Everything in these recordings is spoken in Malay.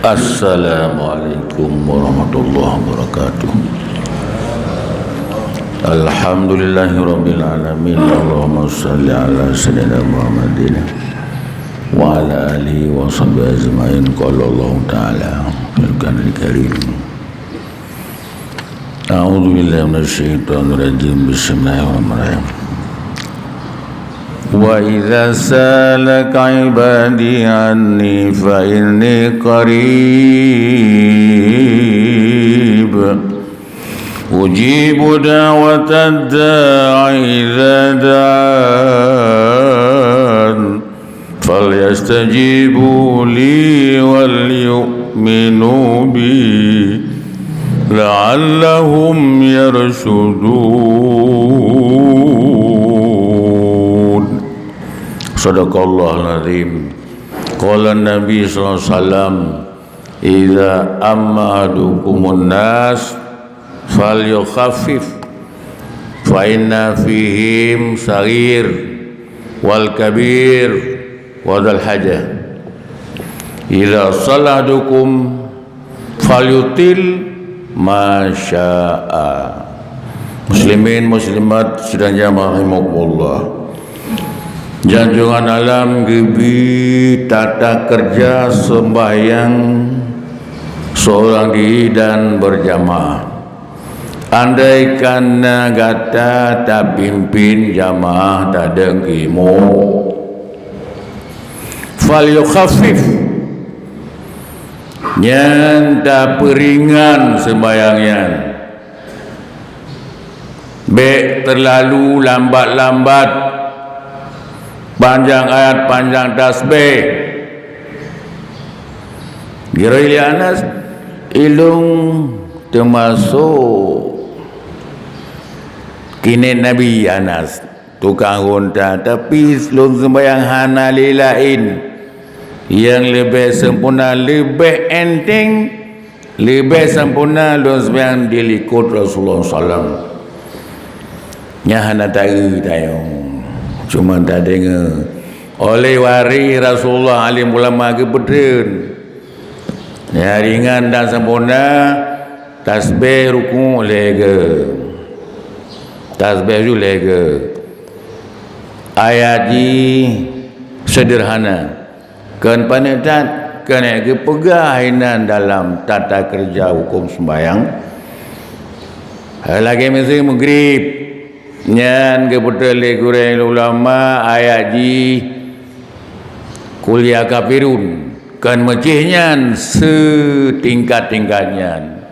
Assalamualaikum warahmatullahi wabarakatuh. Alhamdulillahirabbil alamin. Allahumma shalli ala sayyidina Muhammadin wa ala alihi wa sahbihi ajmain. Qala Allah ta'ala fil Qur'anil Karim. A'udzu billahi minasyaitonir rajim. Bismillahirrahmanirrahim. Wa idza salaka ibadi anni fa inni qarib ujibu da'watad da'i idza da'an falyastajibu li wal yu'minu bi la'allahum yarshudun. Sadaqallahul azim. Qala Nabi sallallahu alaihi wasallam, idza amma ahadukumun nas falyukhaffif fa inna fihim saghir wal kabir wa dzal hajah. Idza saladukum falyutil ma syaa. Muslimin muslimat sedang jamaah rahimakumullah. Janjungan alam gibi tata kerja sembahyang seorang diri dan berjamaah. Andaikan negata tak pimpin jamaah tak dengkimu, fal yukhaffif, nyan tak peringan sembahyangnya, baik terlalu lambat-lambat, panjang ayat, panjang tasbih. Giraili Anas ilung termasuk kini Nabi Anas tukang unta, tapi selung sembahyang hana lilain yang lebih sempurna, lebih enteng, lebih sempurna lu sembahyang dilikut Rasulullah SAW. Nyahana tahu tayong cuma tak dengar oleh wari Rasulullah alim ulama ke pedun ya, ringan dan sempurna. Tasbih ruku lega, tasbih ju lega, ayat ji sederhana, kan panetat kena ke pegahinan dalam tata kerja hukum sembahyang. Lagi mesti maghrib nyan ke betul kurang ulama ayat ji kuliah kafirun kan mecihnya setingkat-tingkatnya.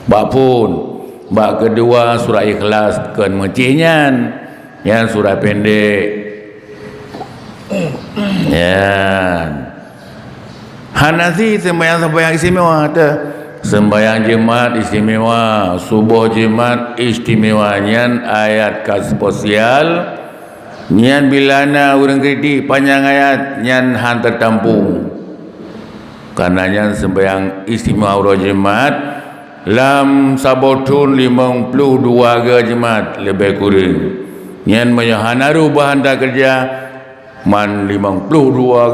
Bak pun bak kedua surah Ikhlas kan mecihnya yang surah pendek yan. Hanafi sembahyang istimewa ada. Sembahyang jemaat istimewa, subuh jemaat istimewa, nyan ayat spesial, nyan bilana urang kritik panjang ayat, nyan hantar tampung. Karena nyan sembahyang istimewa urang jemaat lam sabotun 52 ke jemaat lebih kurang. Nyan hanaru bahan tak kerja man 52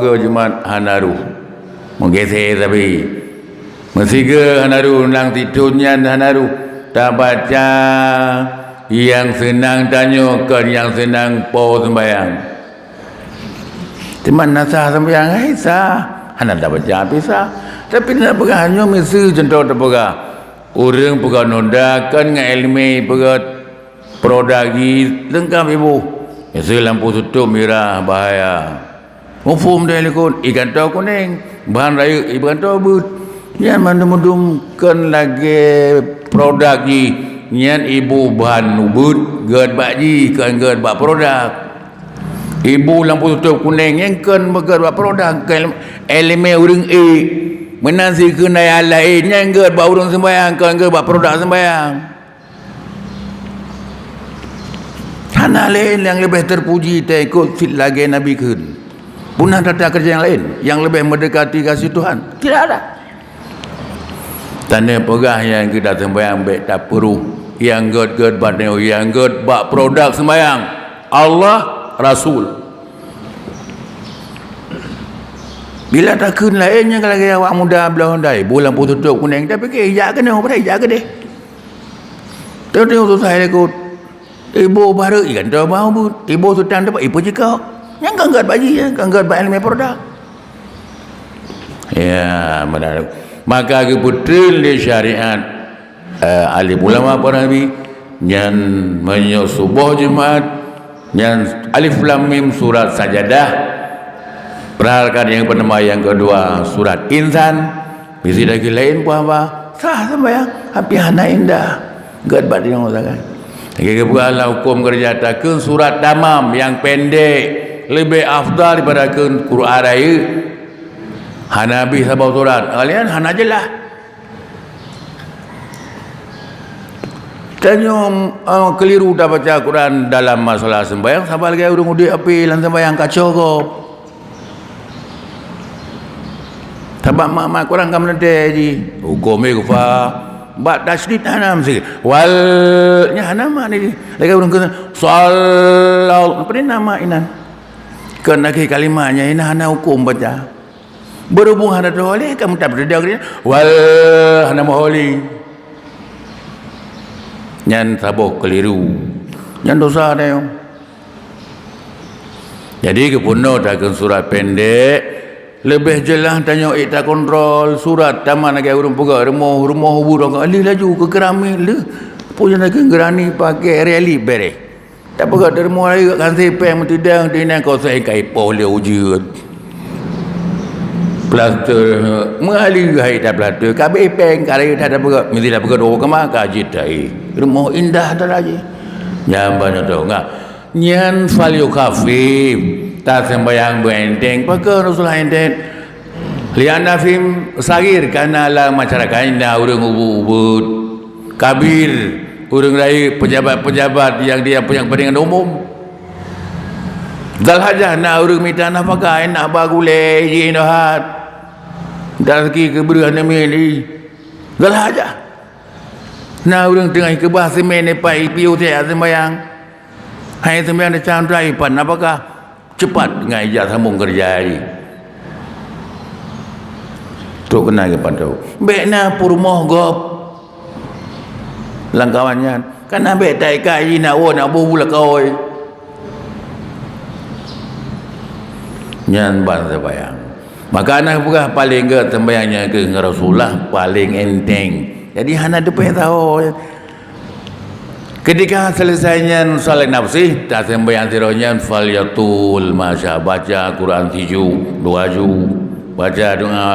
ke jemaat hanaru. Menggeser tapi Mesiga hanaru nang titunya hanaru tak baca yang senang tanya kan yang senang po sembahyang. Teman nasa sembahyang hai sah, hana tak baca bisa. Tapi nak pegang hanya mesti contoh tak pegang. Orang pegang noda kan dengan ilmu pegang prodagi lengkap ibu. Mesti lampu tutup merah bahaya. Mufum dah lekun ikan tau kuning bahan raya ikan tau but. Yang mandum-mandum kan lagi produk ji nyan ibu bahan nubut ged bak ji kan ged bak produk ibu lampu tutup kuning yang kan ged bak produk kan elemen urang menasi kena lain yang ged bak urang sembahyang kan ged bak produk sembahyang. Hana lain yang lebih terpuji tak ikut fit lagi Nabi kan punah tata kerja yang lain yang lebih mendekati kasih Tuhan tidak ada. Tanda pegah yang kita sembahyang baik tak perlu yang ged badai yang ged bak produk sembahyang Allah Rasul Bila takun lainnya kalau kaya awak muda belah ondai, bulan pun tutup kuning, tapi ke hijak kena apa hijak ke deh. Tengok susah dia kot. Ibu baru ikan tu mau bu, ibu sutang dapat ibu jika. Yang kanggat baji ya, kanggat bayi ilmu produk. Ya, benar. Maka kebetul di syariat ahli ulama para nabi yang menyubuh jemaat yang alif lam mim surat sajadah. Perhatikan yang pertama, yang kedua surat insan. Bisi lagi lain pun apa? Sah sembahyang, tapi hana indah. Gad bat yang usahakan. Lagi kebukalah hukum kerja takun surat damam yang pendek lebih afdal daripada kun Quran raya. Hana habis sabau surat. Kalian hana je lah. Tanya keliru dah baca Quran dalam masalah sembahyang. Sabar lagi urung udik api dalam sembahyang kacau kau. Sebab mak-mak korang kan menentai je. Hukum kufa. Bak tasdid hanam sikit. Walnya hanam ni. Lagi orang kata soal apa ni nama inan. Kena ke kalimatnya ini hana hukum baca. Berhubung hana boleh kamu tak berdaya wal hana moholi. Nyan sabuh keliru. Nyan dosa dia. Jadi kepuno takkan surat pendek. Lebih jelas tanya tak kontrol surat taman lagi urung pegak rumah hubur alih laju ke keramik le punya lagi gerani pakai rally bere tak pegak dari rumah lagi kan sepeng mentidang tinang kau saya kai poh le uji plaster mengalih hai tak plaster kabe peng kali tak ada pegak mesti dah pegak dua kemah kaji tai rumah indah tak lagi nyambanya tu enggak nyan value kafif tak sembahyang berenteng pakai Rasulullah enteng liana film sagir karena lah masyarakat ini orang ubud kabir orang raya pejabat-pejabat yang dia punya kepentingan umum dal hajah nak orang minta nafkah nak bagule jinahat dan segi keberuan ini dal hajah nak orang tengah kebah semen nepai piu saya sembahyang hai sembahyang dah candrai pan apakah cepat dengan ijaz sambung kerja hari tu kena ke pantau bekna purmoh gop langkawannya kan ambek tak kai nak nak bula koi nyan ban sembahyang maka anak bukan paling ke sembahyangnya ke Rasulullah paling enteng jadi hana depan tahu ketika selesainya salat nafsi tak sembahyang tironya falyatul masya baca Quran 7 2 juz baca doa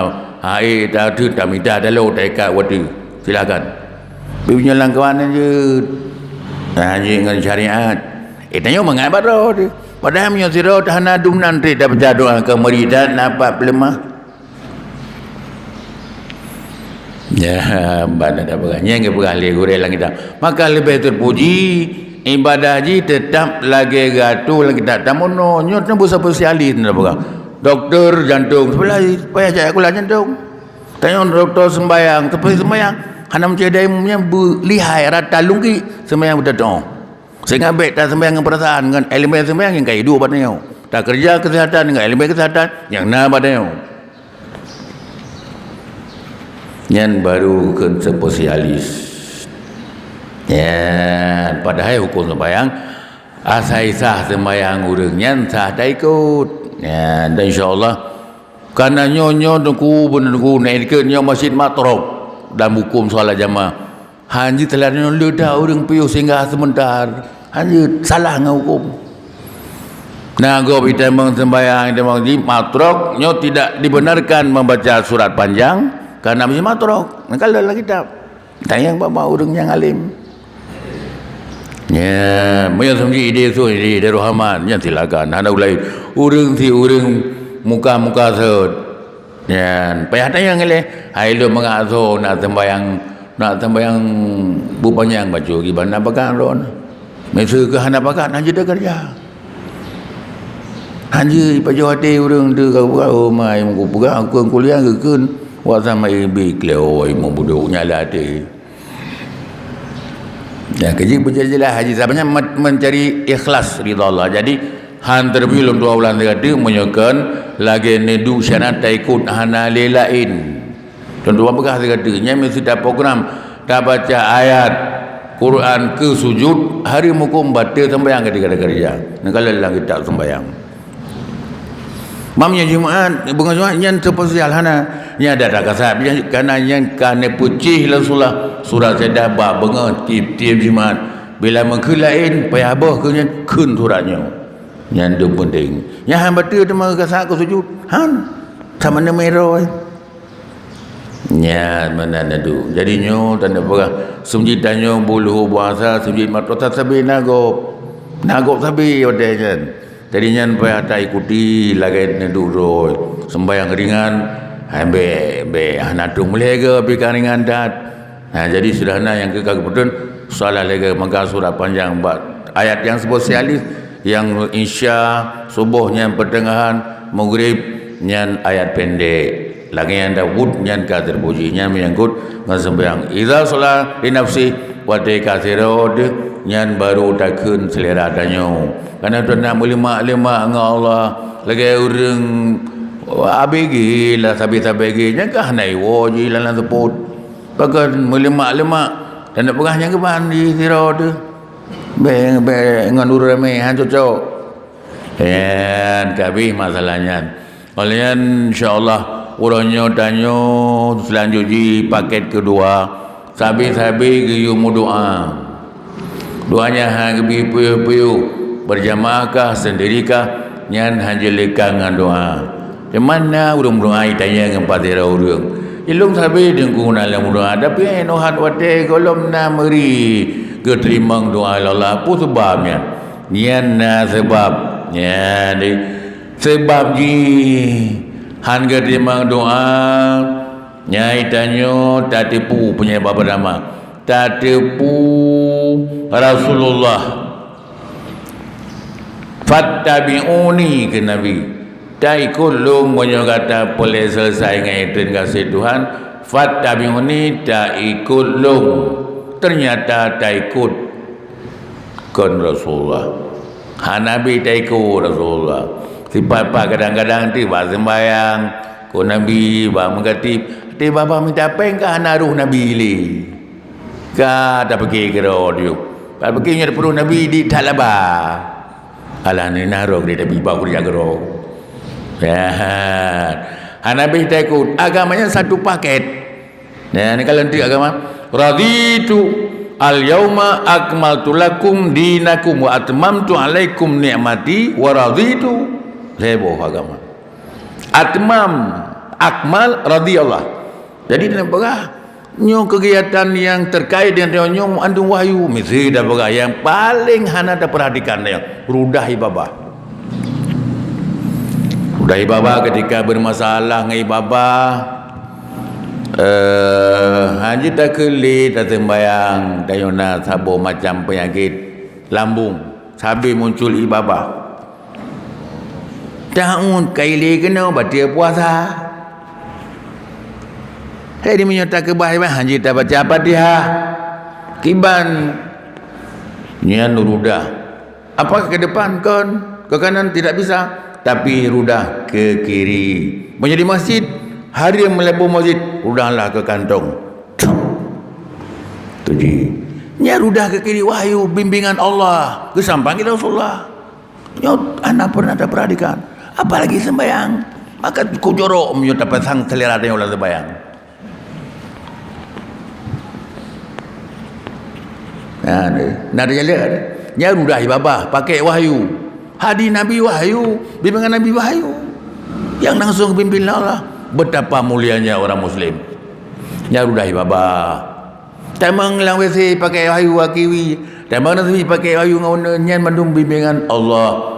hai tak tu tak minta dalau tak kat wadi silakan punya langkawan je haji dengan syariat tanya mengabat roh dia padahal punya sirah tahana dum nanti dah baca doa ke meridan nampak pelemah ya badan dah beranya ke beralih goreng lang kita maka lebih terpuji ibadah haji tetap lagi gatu lagi tak tamono nyot nembu spesialis nak berang doktor jantung supaya saya aku lah jantung tanya doktor sembahyang seperti sembahyang hana mencedai umumnya lihai rata lungki sembahyang betul sehingga baik tak sembahyang dengan perasaan dengan elemen sembahyang yang kaya dua badannya tak kerja kesihatan dengan elemen kesihatan yang na badannya yang baru ke spesialis ya padahal hukum sembahyang asai sah sembahyang urangnya sah tak ikut ya dan insyaallah karena nyonya dengku benengku naik ke nyo masjid matrok dalam hukum solat jamaah hanji telah nyo dah urang piu singgah sebentar hanji salah dengan hukum nah go kita sembahyang di matrok nyo tidak dibenarkan membaca surat panjang karena mesti matrok kalau dalam kitab tayang bapak orang yang alim ya punya sendiri ide tu ide rohaman yang silakan ada ulai urang si urang muka-muka sed ya payah tayang le hai lu mengaso nak sembahyang bupanyang baca gimana pakai ron mesti ke hana pakai hanya dah kerja hanya pajawati urang tu kau mai muka pegang aku kuliah ke wak sama ibi klewoi membuduknya latih ya kerja berjelas haji sebenarnya mencari ikhlas ridha Allah jadi han terbilum 2 bulan tadi menyokan lagi nedu syarat tak ikut hana lain. Tuan-tuan begah katanya mesti ada program tak baca ayat Quran ke sujud hari mukum batal sembahyang ketika ada kerja. Kalau lang kita sembahyang. Mamnya Jumaat bukan Jumaat yang terpesial hana nya ada kasat karena yang kana pucih lah surah sedah ba bengat tiap Jumaat bila mengkelain payah abah ke nya kun suratnya yang tu penting nya han batal tu mah kasat ke sujud han sama nama merah nya mana nadu jadinya tanda perah sumji tanyo bulu bahasa sumji matota sabi nagop sabi odenya jadinya payah tak ikuti lagi nadu sembahyang ringan be hanatung melega pikan ringan dat jadi sederhana yang kebetulan salah lagi maka surah panjang ayat yang spesialis yang isya subuhnya pertengahan maghrib nyan ayat pendek lagi yang Dawud nyan ka terpuji nyan menyangkut sembahyang idza shalah li nafsi wa takasirud nyan baru takun selera danyo karena tu nak lemak dengan Allah lagi orang ABG lah sabi-sabi nya kah nai woji lan seput bahkan melemak dan nak pegahnya ke ban di sira tu be dengan urame han cocok dan kabih masalahnya oleh insyaallah urangnya tanyo selanjutnya paket kedua sabi-sabi ke doa doanya hang bi puyu berjamaahkah sendirikah nyan hanjelika dengan doa di mana urang-urang ai tanya dengan patira urang ilung sabi dengku dalam doa tapi nohat wate kolom na meri keterimang doa Allah apa sebabnya nyan sebab nyan sebab ji han keterimang doa nyai tanyo tak tipu punya bapa nama tak tipu Rasulullah fattabi'uni ke Nabi tak ikut long banyak kata boleh selesai ngaitin kasih Tuhan fattabi'uni tak ikut long ternyata tak ikut kan Rasulullah Nabi tak ikut Rasulullah sifat kadang-kadang tiba sembahyang ko Nabi ba mengatip ti bapa minta apa engkau naruh Nabi li ka tak pergi ke radio tak pergi nya perlu Nabi di talaba ala ni naruh dia Nabi ba kerja gero ya Nabi tak ikut agamanya satu paket ya ni kalau nanti agama raditu al yauma akmaltu lakum dinakum wa atmamtu alaikum ni'mati wa raditu lebo agama atmam akmal radhiyallah jadi dalam perah nyo kegiatan yang terkait dengan nyo andung wahyu mesti dah perah yang paling hana dah perhatikan yang rudahi baba ketika bermasalah ngai baba haji tak keli tak sembayang dayona sabo macam penyakit lambung sabi muncul ibabah tahun kaili kena baca puasa dia menyerta kebahagiaan haji tak baca Fatihah kiban nyan rudah apakah ke depan kan ke kanan tidak bisa tapi rudah ke kiri menjadi masjid hari yang melebur masjid rudahlah ke kantong tuji nya rudah ke kiri wahyu bimbingan Allah kesampang kita Rasulullah nyot anak pernah ada perhatikan apalagi sembahyang maka ku jorok menyut dapat sang selera dia ulah sembahyang nah dia lihat nya rudah ibabah pakai wahyu hadis Nabi wahyu bimbingan Nabi wahyu yang langsung pimpin Allah betapa mulianya orang muslim nya rudah ibabah tamang lang wesi pakai wahyu wakiwi tamang nasi pakai wahyu ngan mandung bimbingan Allah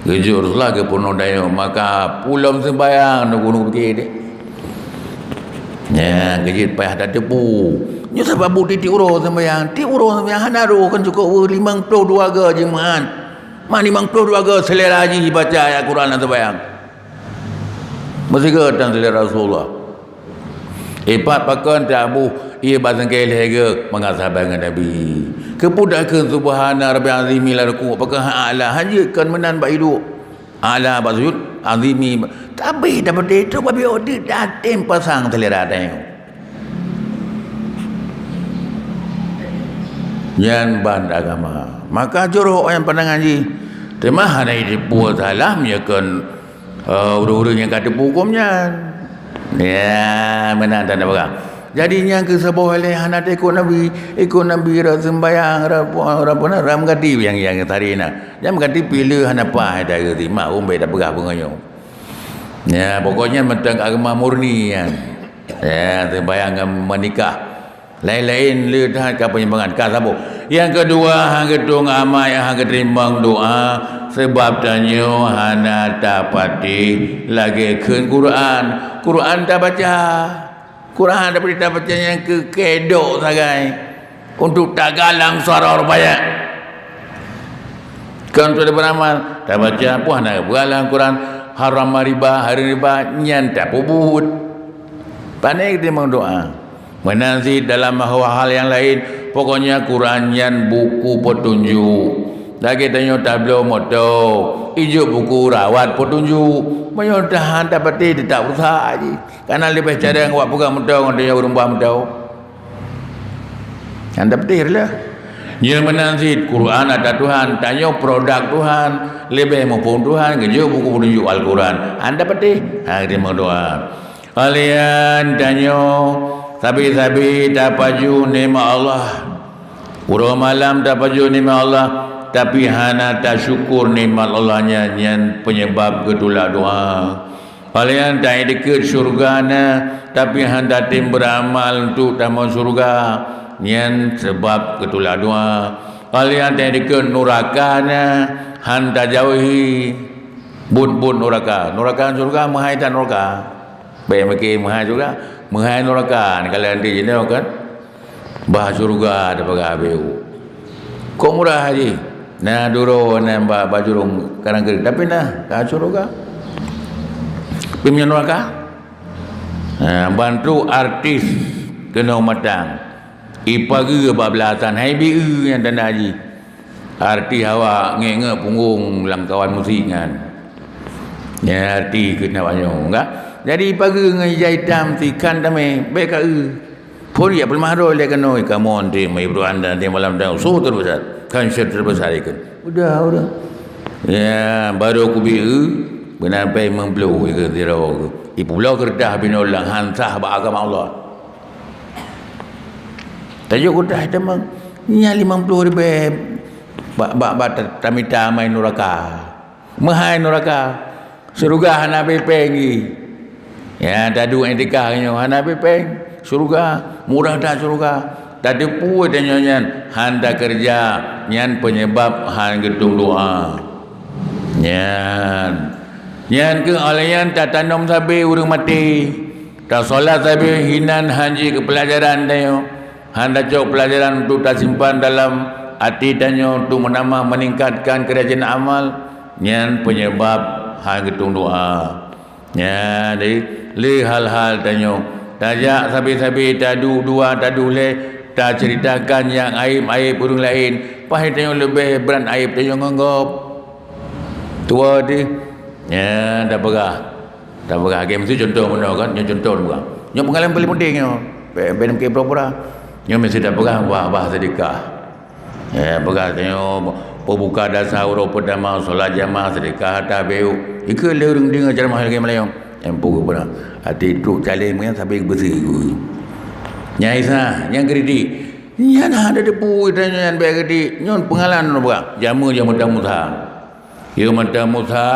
gejurlah ke puno dayo maka pulau sembayang nunggu pergi deh ya gejit payah tak tepu nya sebab titik uro sembayang hanaru kan cukup 52 ke jemaah mani 52 ke selera haji baca ayat Quran dan sembayang mesti ke dan selera Rasulullah ipat pakan tak abu ia bazan keleh ke mengasabang Nabi kepudakan subhana rabbil azimi la ruku apakah ala haji kan menan ba hidup ala bazut azimi tapi dapat itu babi odi datem pasang telera tengok yan ban agama maka joroh yang pandang haji tema hanai dibuat salah meyakan urus-urus yang kata hukumnya ya menan tanda berang jadinya ke sebuah lehan ada ikut Nabi sembayang rapona ram gati yang tadi nak jam gati pilih hanapa ada ke mak beda begah pengayo ya pokoknya tentang agama murni ya sembayang menikah lain-lain lihat ke penyimpangan ka sabo yang kedua hang gedung amal yang hang ketimbang doa sebab tanyo hana dapati lagi keun Quran tak baca Quran dapat kita baca yang kedok sagai untuk tak galang suara orang banyak kan sudah beramal tak baca puan nak galang Quran haram riba hari riba nyan tak pubut pandai kita doa menanti dalam hal yang lain pokoknya Quran nyan buku petunjuk lagi tanya tablo moto ijuk buku rawat petunjuk menyodahan dapat tidak usah aja karena lebih cara awak pegang mutau dia urumba mutau anda petir lah dia menanti Quran ada Tuhan tanya produk Tuhan lebih maupun Tuhan kejo buku petunjuk Al-Quran anda petir dia berdoa kalian tanya sabi-sabi tapaju nikmat Allah urang malam tapaju nikmat Allah tapi hana tak syukur nikmat Allahnya yang penyebab ketolak doa kalian tak dekat syurga tapi hana tim beramal untuk tamu syurga yang sebab ketolak doa kalian tak dekat neraka hana jauhi bun neraka syurga mahai tak neraka baik makin mahai juga mahai neraka kalian di sini kan bah syurga ada bagaimana kok murah haji nah duro nambah bajurung kadang kering tapi nah syurga pemimpin neraka bantu artis kena matang ipagi bablasan hai bi yang tanda haji arti hawa ngenge punggung langkawan musikan ya arti kena banyak enggak jadi pagi ngejahitam tikan tame baik ka pun ya belum ada dia kena kamu nanti mai bro anda nanti malam dah so terbesar kanser terbesar ikan udah ya baru aku bi benar pai membelu ke tiro ibu belau kerdah binolang hansah ba agama Allah tajuk kerdah temang nya 50 ribu ba tamita mai neraka mahai neraka surga hana pengi ya dadu etikahnya hana peng surga murah dah surga tak depu dan nyanyan handa kerja nyan penyebab han gedung doa nyan ke alayan tak tanam sabi urang mati tak solat sabi hinan haji ke pelajaran dayo handa cok pelajaran untuk tak simpan dalam hati danyo untuk menambah meningkatkan kerajaan amal nyan penyebab han gedung doa ya le hal-hal danyo tajak sabi-sabi tadu dua tadu le tak ceritakan yang aib-aib orang lain pahit yang lebih beran aib yang nganggap tua dia ya tak pegah game tu contoh mana kan yang contoh bukan yang pengalaman paling penting benam ke pura-pura yang mesti tak pegah bah sedekah ya pegah tengok pembuka dasar urut pertama solat jamaah sedekah tak beu ikut le orang dengar cara mahal game Melayu yang pokok pernah hati truk caling kan sampai bersih nyai sah yang kredit nyan ada depu tanya yang baik kredit nyon pengalaman apa jamu tamusa ya tamusa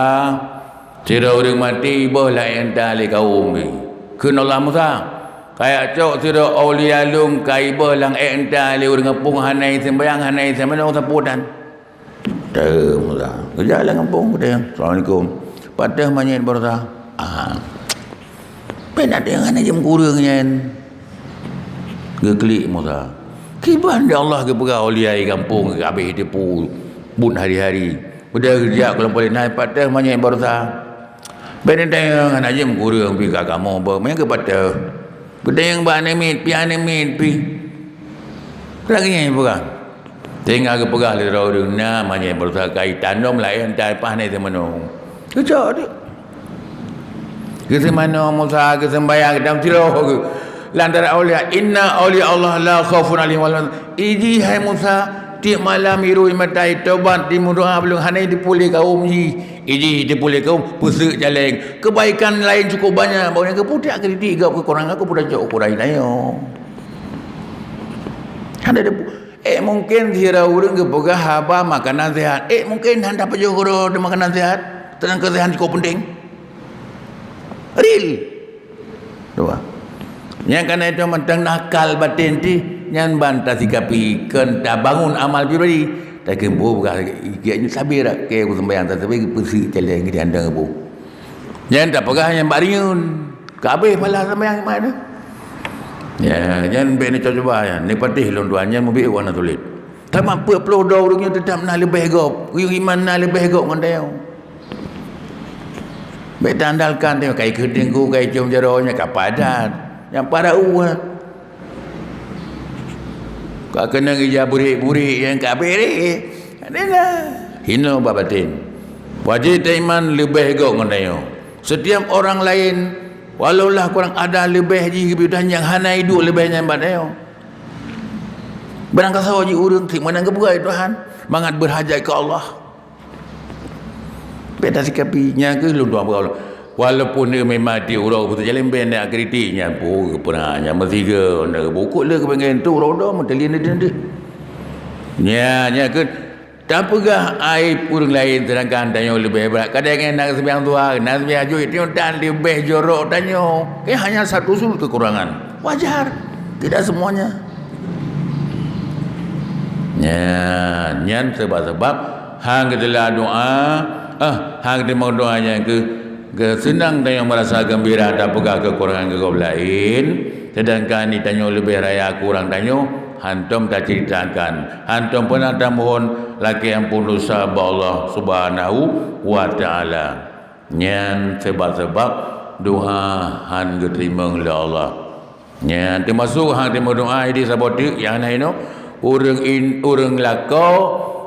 sira orang mati bola enta le kaum ni kena Allah musa kayak cok sira aulia lum kai bolang enta le orang ngapung hanai sembayang hanai semana sapudan dah musa kerja lah ngapung dia assalamualaikum patah manyet borsa penak dengan jam kurangnya geklik musa kiban dia Allah ke pegawai liai kampung ke habis depu bun hari-hari udah kerja kalau boleh naik patah banyak borsa penak dengan jam kurang pergi kamu apa main ke patah Pedang yang animit, pi animit, pi. Lagi yang pegang. Tinggal ke pegang le orang namanya berusaha kaitan dom lain tai pas ni temano. Kejak dia. Ke semana Musa ke sembahyang dalam tiroh ke. Lantara aulia inna aulia Allah la khaufun alaihim wa la iji hai Musa tiap malam iru matai taubat di doa belum hanai dipulih kaum iji dipulih kaum pusuk jalan kebaikan lain cukup banyak baunya ke pudak ke tiga kekurangan aku pudak jauh kurai nayo ada mungkin dia orang ke pegah haba makanan sehat mungkin handa pajak guru de makanan sehat tenang kesehatan cukup penting real dua yang kena itu mentang nakal batin ti yang bantah sikapi kena bangun amal pribadi tak kempu bukan ianya sabir ke aku sembahyang tak sabir persi jalan ke diandang bu yang tak pegah yang bariun kabeh pala sembahyang mana ya jangan beni coba ya ni patih lon tuannya mobil warna tulit tak mampu upload orangnya tetap nak lebih gop yung iman nak lebih gop ngan dia baik tandalkan dia kai kedengku kai cium jaronya kapadan yang para uat kau kena kerja burik-burik yang kabir adalah hina babatin wajib iman lebih gok ngandayo setiap orang lain walaulah kurang ada lebih haji kebiudan yang hana hidup lebihnya badayo barangkali sahaja urang tik mana ke buai Tuhan mangat berhajat ke Allah beda sikapinya ke lu tuan Allah walaupun dia memang dia urang betul jalan ben nak kritiknya pun kepenanya mesti ke nak buku le ke pengen tu roda mentelin dia nya ke tak pegah aib orang lain sedangkan tanya lebih berat kadang nak sembahyang Tuhan nak sembahyang juit dia dan lebih jorok tanya hanya satu sudut kekurangan wajar tidak semuanya nya sebab hang ketelah doa hang dia mau doanya ke senang tanya merasa gembira tak pegah kekurangan ke kaum lain sedangkan ni tanya lebih raya kurang tanya hantum tak ceritakan hantum pernah tak mohon laki yang pun dosa Allah subhanahu wa ta'ala nyan sebab-sebab doa han diterima oleh Allah nyan termasuk hang terima doa ini sabotik yang lain no orang lakau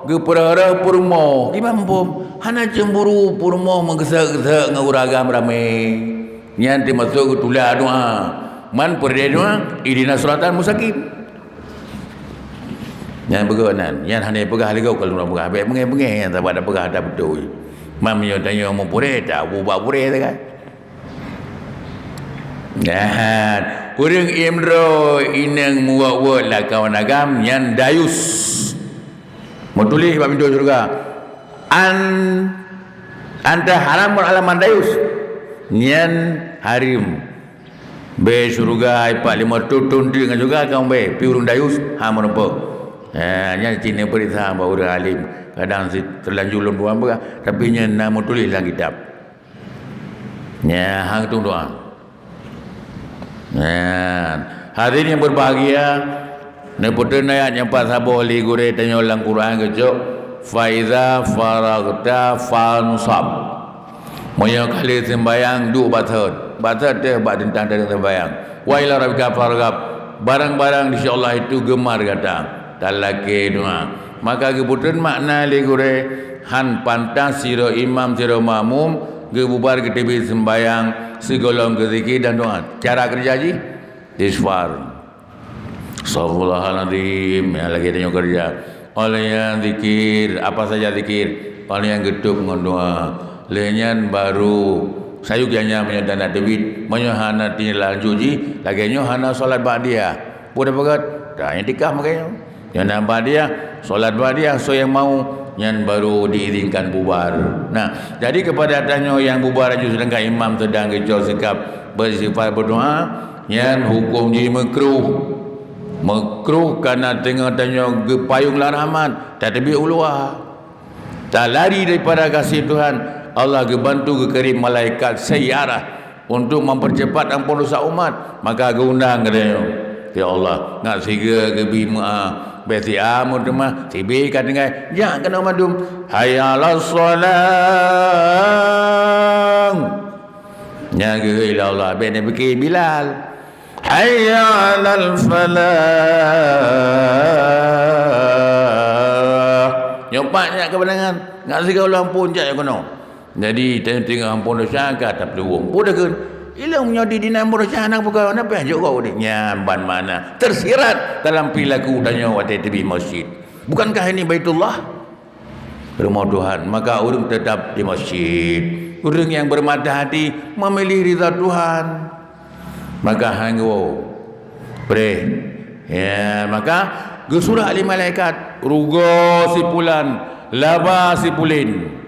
ke perara purmo gimana pun hana cemburu purmo mengesak-gesak dengan uragam ramai yang termasuk tulah doa man perda doa idina suratan musakim yang berkenan yang hana pegah lagi kalau orang pegah baik mengai-mengai yang tak ada pegah tak betul mam yo tanya mau pure tak buat pure tak kan dan orang imro inang muat-muat lah kawan agam yang dayus mau tulis bab itu juga anta haram alaman dayus nyan harim be surga ipak 5 tutun dengan juga kaum be pi urang dayus ha menapa nya Cina perintah bahawa orang alim kadang terlanjur lom buang berah tapi nya nak tulis dalam kitab nya hang tu doa hadirin yang berbahagia neputun ayat yang pas sabar li gure tanya ulang Quran kecok faiza faragta fansab moyo kali sembayang du batat dia bab tentang dari sembayang wa ila rabbika farghab barang-barang insyaallah itu gemar datang talake doa maka keputun makna li gure han pantas sira imam sira makmum ge bubar ke TV sembayang segolong ke zikir dan doa cara kerja ji istighfar Astagfirullahaladzim yang lagi tanya kerja oleh yang zikir apa saja zikir oleh yang geduk dengan doa lenyan baru sayuk yang menyadana debit menyohana tinila juji lagi nyohana solat ba'diyah boleh bagat dah yang tikah makanya yang nampak dia solat ba'diyah so yang mau yang baru diizinkan bubar nah jadi kepada tanya yang bubar sedangkan imam sedang kejauh sikap bersifat berdoa yang hukum jadi makruh kerana tengah tanya payung rahmat tak tebi ulua tak lari daripada kasih Tuhan Allah bantu kerim malaikat sayyarah untuk mempercepat ampun dosa umat maka undang katanya ya Allah nak siga ke bima besi amud mah tibi kat dengan jangan kena madum hayalas salam nya ge ila Allah ben fikir Bilal hayya 'alal falah. Nyopaknya kebenaran ngak segala ampun jak kono. Jadi tengok ampun dosa kata peluang. Pun dah kan ilang menyodi di nama dosa anak bukan apa yang kau nya ban mana tersirat dalam perilaku tanya waktu di masjid. Bukankah ini Baitullah? Rumah Tuhan. Maka orang tetap di masjid. Orang yang bermata hati memilih ridha Tuhan. Maka hanggo pray. Ya, maka gesurah ali malaikat rugo si pulan laba si pulin.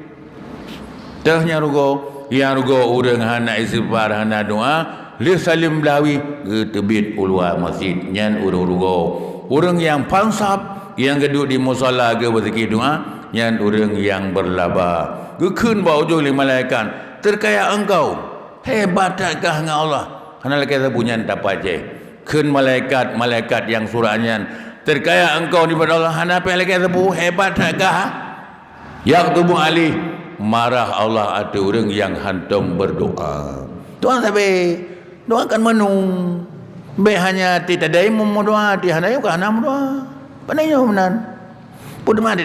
Tahnya rugo yang rugo orang hana istighfar hana doa li salim belawi tebit ulwa masjid nyan urang rugo. Orang yang pansap yang duduk di musalla ke berzikir doa nyan orang yang berlaba. Gekun bau ujung li malaikat terkaya engkau hebatatkah dengan Allah. Hana lagi punya tak je. Kun malaikat yang surahnya terkaya engkau di pada Allah. Hana apa lagi sebu hebatatkah? Yang tubuh alih marah Allah ada orang yang hantam berdoa. Tuhan sabi doakan menung. Be hanya tidak ada yang doa, di hana yuk hana doa. Panai yo menan. Pun mana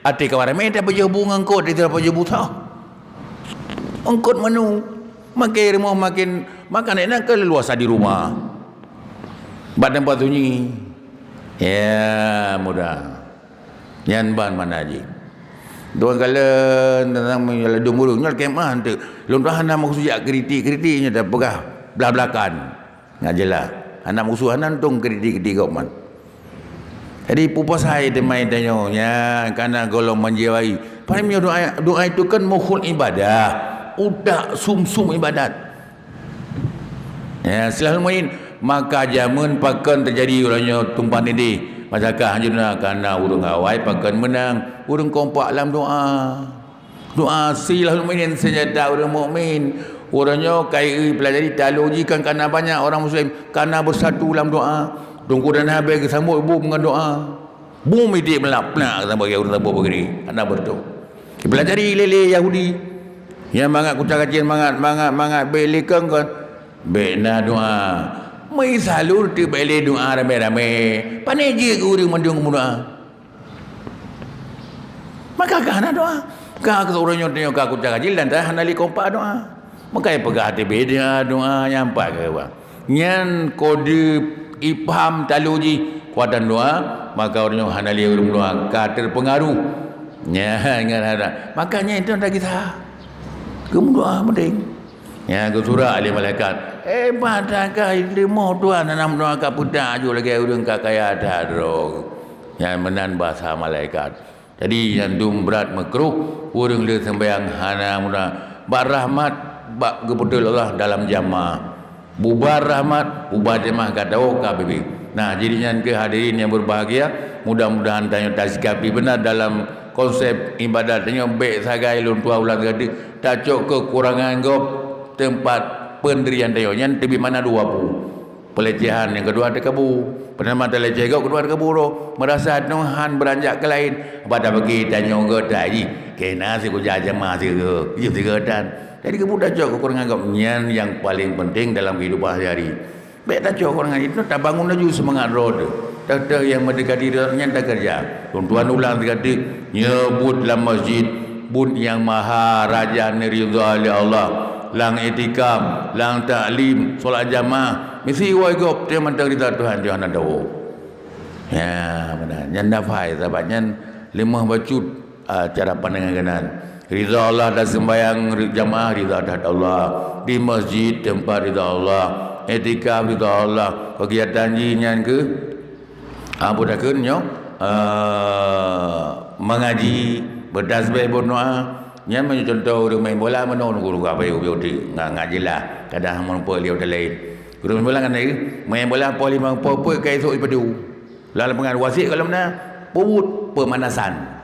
ati kawan meta baju bunga engkau di dalam baju buta. Engkau menung makin rumah makin makan enak ke luasa di rumah. Badan sunyi. Ya mudah. Yan ban mana aja. Dua kala tentang menyala dumurung nyal kemah tu. Lontahan nama khusus kritiknya dah pegah belak-belakan. Ngajelah. Anak musuh anak tung kritik kau man. Jadi pupas hai demai tanyonya karena golong menjiwai. Paling doa itu kan mukhul ibadah. Udah sum-sum ibadat. Ya, selalu main maka jamun pakan terjadi orangnya tumpah ini. Masyarakat hanya karena urang awai pakan menang, urang kompak dalam doa. Doa silahul main senjata orang mukmin. Orangnya kai pelajari teologi kan karena banyak orang muslim karena bersatu dalam doa. Tunggu dan habis kesambut ibu dengan doa. Bumi dia melap-lap sama orang tak begini. Anda betul. Pelajari lele Yahudi. Yang mangat kucak kecil mangat belikang kan. Bena doa. Mai salur tu beli doa rame-rame. Pandai je ke orang mendung doa. Maka kahana doa. Kah seorang yang tengok kau kucak kecil dan dah handali kompak doa. Maka pegah hati beda doa nyampak ke bang. Nyan kode ifham teologi kuatan doa maka orang yang handali orang doa ka terpengaruh. Nya ingat ada. Makanya itu anda kita. Doa penting. Ya ke surah ali malaikat. Badakah ilmu Tuhan nanam doa ka budak aju lagi urang ka kaya dadro. Yang menan bahasa malaikat. Jadi yang dum berat makruh urang le sembahyang hana muda bar rahmat bak kebetul Allah dalam jamaah. Bubar rahmat, bubar jemaah kata bibi. Nah, jadinya ke hadirin yang berbahagia, mudah-mudahan tanya tasikapi benar dalam konsep ibadat tanya baik sagai lun tua ulang gadi, tacok kekurangan gop tempat pendirian tanya yang tebi mana dua pu. Pelecehan yang kedua ada kebu. Pernah mata leceh gop kedua ada kebu ro. Merasa nuhan beranjak ke lain. Pada bagi tanya gop tadi, kena si kuja jemaah si ke, itu si kedan. Jadi kemudian jauh kekurangan agaknya yang paling penting dalam kehidupan sehari-hari. Baik tak jauh kekurangan itu, tak bangun lagi semangat roda. Tak yang mendekati dia tak kerja. Tuan-tuan ulang dikati, nyebut dalam masjid, bud yang maha raja neridha oleh Allah. Lang etikam, lang ta'lim, solat jamaah. Mesti wajib dia mentang ridha Tuhan, Tuhan ada. Ya, benar. Yang nafai, sahabatnya, 5 bacut cara pandangan kanan. Ridha Allah dan sembahyang jamaah ridha Allah. Di masjid tempat ridha Allah. Etikaf ridha Allah. Kegiatan jinyan ke apa dah ke mengaji bertasbih berdoa. Yang contoh orang main bola menon guru apa ubi ngaji lah. Kadang mampu liau lain. Guru main bola kan main bola poli mampu ke esok ipadu. Lalu pengaruh wasit kalau mana puput pemanasan.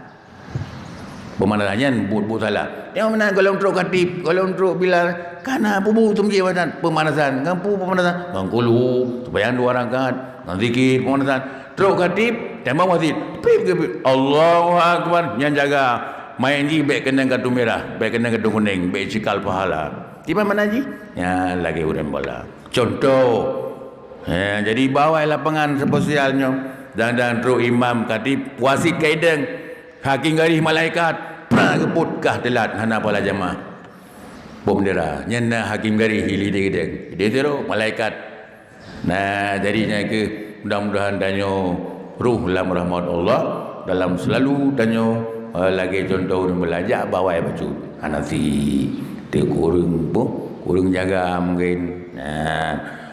Pemanasannya but salah. Yang mana kalau untuk katib, kalau untuk bila kana pubu tumji badan pemanasan, ngampu pemanasan, ngangkulu supaya 2 rakaat, zikir pemanasan. Teruk katib dan bawa wasit. Allahu akbar yang jaga main ji baik kena kartu merah, baik kena kartu kuning, baik cikal pahala. Di mana ji? Ya lagi urang bola. Contoh Jadi bawai lapangan sosialnya dan terus imam kati puasi kaideng hakim garis malaikat pernah keputkah telat hana pala jamaah bendera nyana hakim garis hili dia terus malaikat. Nah jadinya ke mudah-mudahan danyo ruh dalam rahmat Allah dalam selalu danyo lagi contoh belajar bawai baju hanasi dia kurang jaga mungkin.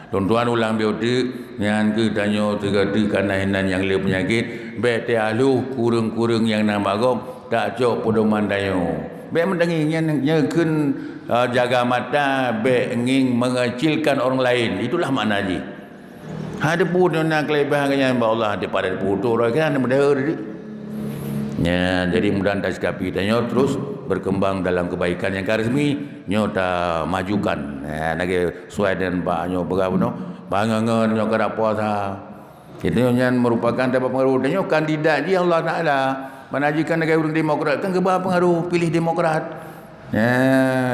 Tuan-tuan ulang biota yang ke danyo tegati kanan yang le penyakit be alu kurang-kurang yang nama gom tak cok pedoman danyo be mendengi nyekeun jaga mata be ingin mengecilkan orang lain. Itulah makna haji. Ada pun nak kelebihannya Allah daripada putur kan benda jadi mudah-mudahan tasikapi danyo terus berkembang dalam kebaikan yang resmi nyo ta majukan lagi sesuai dengan banyo berapa bangangan nyo kada puasa itu yang merupakan dapat pengaruh danyo kandidat di Allah Taala menajikan negara orang demokrat kan keba pengaruh pilih demokrat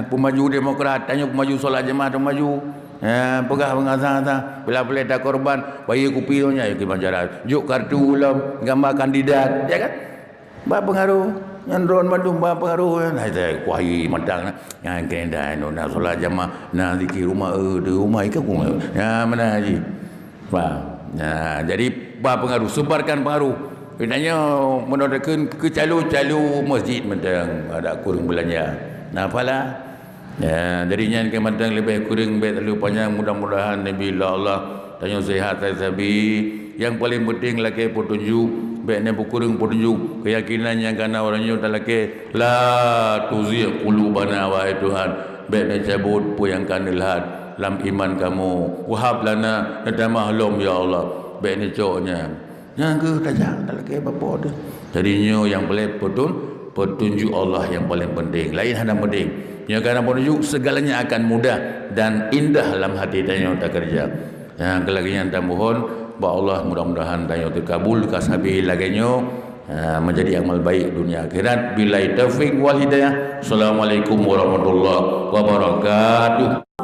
pemaju demokrat danyo pemaju solat jemaah maju pegah pengasah bila pelita korban bayi kupi nya ke banjaran juk kartu ulam gambar kandidat ya kan berpengaruh yang drone bandung berpengaruh saya kuai madang yang kena nak solat jamaah nak zikir rumah di rumah ikan ku mana haji jadi berpengaruh sebarkan pengaruh bedanya menodakkan ke calu masjid madang ada kurang belanja apalah jadinya ke madang lebih kurang lebih terlalu panjang mudah-mudahan Nabi Allah tanya sehat sabi yang paling penting lagi petunjuk baiknya berkurang petunjuk keyakinan yang kerana orangnya tak lagi la tuzigh qulubana wahai Tuhan baiknya cabut pun yang kena lihat dalam iman kamu wahab lana nadamah lum ya Allah baiknya coknya yang ke tak lagi apa-apa tu jadinya yang paling petunjuk Allah yang paling penting lain hanya penting yang kerana petunjuk segalanya akan mudah dan indah dalam hati tanya tak kerja yang kelagian tak mohon Allah mudah-mudahan tanya terkabul kasabi laginya menjadi amal baik dunia akhirat. Billahi taufiq wal hidayah. Assalamualaikum warahmatullahi wabarakatuh.